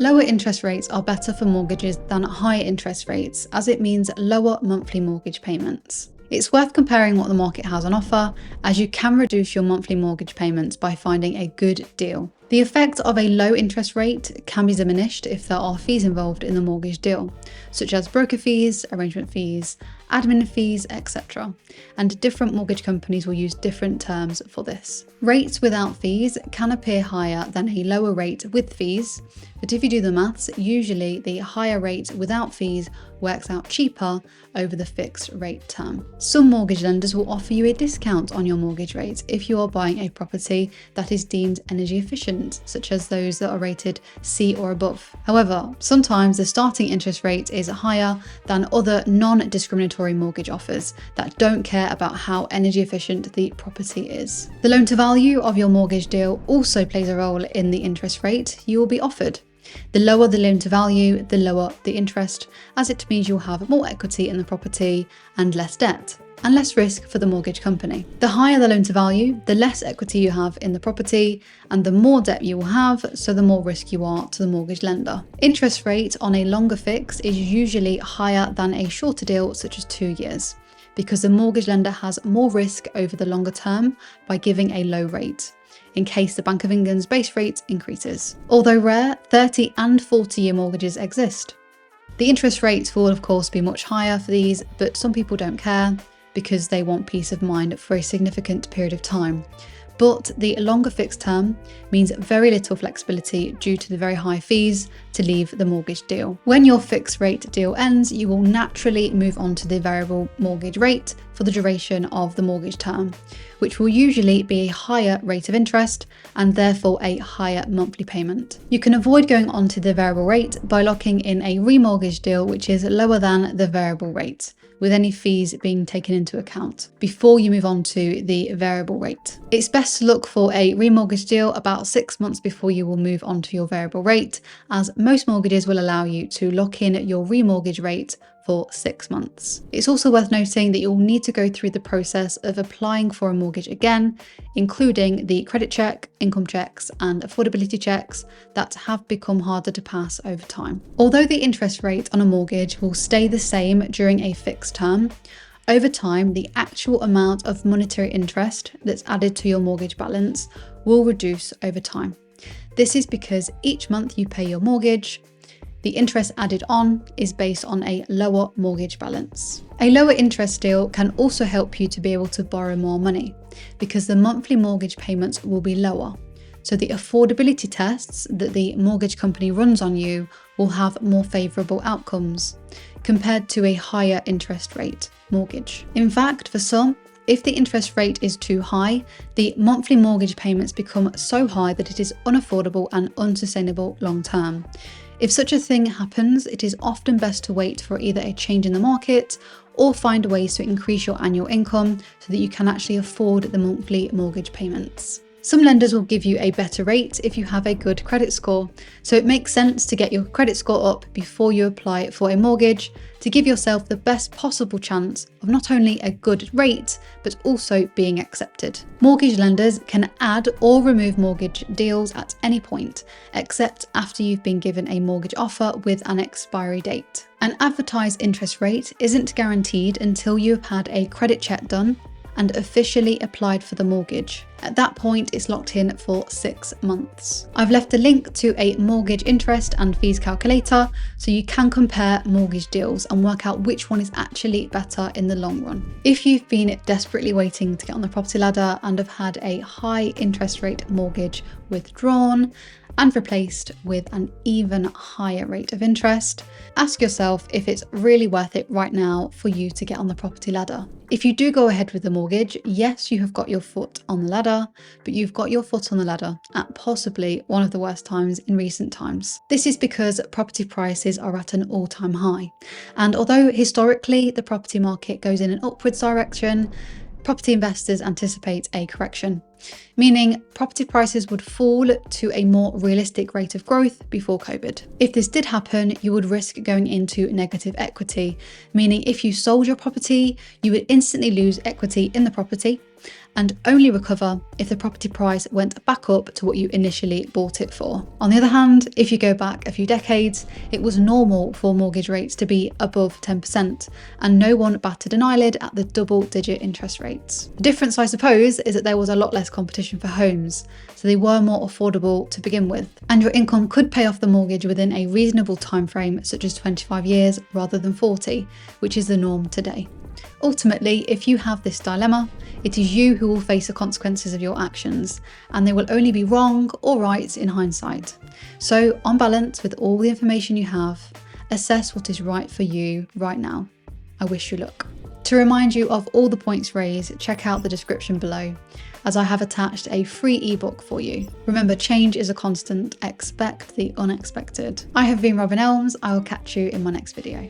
Lower interest rates are better for mortgages than higher interest rates, as it means lower monthly mortgage payments. It's worth comparing what the market has on offer, as you can reduce your monthly mortgage payments by finding a good deal. The effect of a low interest rate can be diminished if there are fees involved in the mortgage deal, such as broker fees, arrangement fees, admin fees, etc. And different mortgage companies will use different terms for this. Rates without fees can appear higher than a lower rate with fees, but if you do the maths, usually the higher rate without fees works out cheaper over the fixed rate term. Some mortgage lenders will offer you a discount on your mortgage rate if you are buying a property that is deemed energy efficient, such as those that are rated C or above. However, sometimes the starting interest rate is higher than other non-discriminatory mortgage offers that don't care about how energy efficient the property is. The loan to value of your mortgage deal also plays a role in the interest rate you will be offered. The lower the loan to value, the lower the interest, as it means you'll have more equity in the property and less debt, and less risk for the mortgage company. The higher the loan to value, the less equity you have in the property, and the more debt you will have, so the more risk you are to the mortgage lender. Interest rate on a longer fix is usually higher than a shorter deal, such as 2 years, because the mortgage lender has more risk over the longer term by giving a low rate, in case the Bank of England's base rate increases. Although rare, 30 and 40-year mortgages exist. The interest rates will of course be much higher for these, but some people don't care because they want peace of mind for a significant period of time. But the longer fixed term means very little flexibility due to the very high fees to leave the mortgage deal. When your fixed rate deal ends, you will naturally move on to the variable mortgage rate for the duration of the mortgage term, which will usually be a higher rate of interest and therefore a higher monthly payment. You can avoid going on to the variable rate by locking in a remortgage deal which is lower than the variable rate, with any fees being taken into account before you move on to the variable rate. It's best to look for a remortgage deal about 6 months before you will move on to your variable rate, as most mortgages will allow you to lock in your remortgage rate for 6 months. It's also worth noting that you'll need to go through the process of applying for a mortgage again, including the credit check, income checks, and affordability checks that have become harder to pass over time. Although the interest rate on a mortgage will stay the same during a fixed term, over time, the actual amount of monetary interest that's added to your mortgage balance will reduce over time. This is because each month you pay your mortgage, the interest added on is based on a lower mortgage balance. A lower interest deal can also help you to be able to borrow more money because the monthly mortgage payments will be lower. So the affordability tests that the mortgage company runs on you will have more favourable outcomes compared to a higher interest rate mortgage. In fact, for some, if the interest rate is too high, the monthly mortgage payments become so high that it is unaffordable and unsustainable long term. If such a thing happens, it is often best to wait for either a change in the market or find ways to increase your annual income so that you can actually afford the monthly mortgage payments. Some lenders will give you a better rate if you have a good credit score, so it makes sense to get your credit score up before you apply for a mortgage to give yourself the best possible chance of not only a good rate, but also being accepted. Mortgage lenders can add or remove mortgage deals at any point, except after you've been given a mortgage offer with an expiry date. An advertised interest rate isn't guaranteed until you've had a credit check done and officially applied for the mortgage. At that point, it's locked in for 6 months. I've left a link to a mortgage interest and fees calculator so you can compare mortgage deals and work out which one is actually better in the long run. If you've been desperately waiting to get on the property ladder and have had a high interest rate mortgage withdrawn and replaced with an even higher rate of interest, ask yourself if it's really worth it right now for you to get on the property ladder. If you do go ahead with the mortgage, yes, you have got your foot on the ladder, but you've got your foot on the ladder at possibly one of the worst times in recent times. This is because property prices are at an all-time high. And although historically the property market goes in an upwards direction, property investors anticipate a correction. meaning property prices would fall to a more realistic rate of growth before COVID. If this did happen, you would risk going into negative equity, meaning if you sold your property, you would instantly lose equity in the property and only recover if the property price went back up to what you initially bought it for. On the other hand, if you go back a few decades, it was normal for mortgage rates to be above 10%, and no one batted an eyelid at the double-digit interest rates. The difference, I suppose, is that there was a lot less competition for homes, so they were more affordable to begin with, and your income could pay off the mortgage within a reasonable time frame, such as 25 years rather than 40, which is the norm today. Ultimately, if you have this dilemma, it is you who will face the consequences of your actions, and they will only be wrong or right in hindsight. So, on balance, with all the information you have, assess what is right for you right now. I wish you luck. To remind you of all the points raised, check out the description below, as I have attached a free ebook for you. Remember, change is a constant. Expect the unexpected. I have been Robyn Elms. I will catch you in my next video.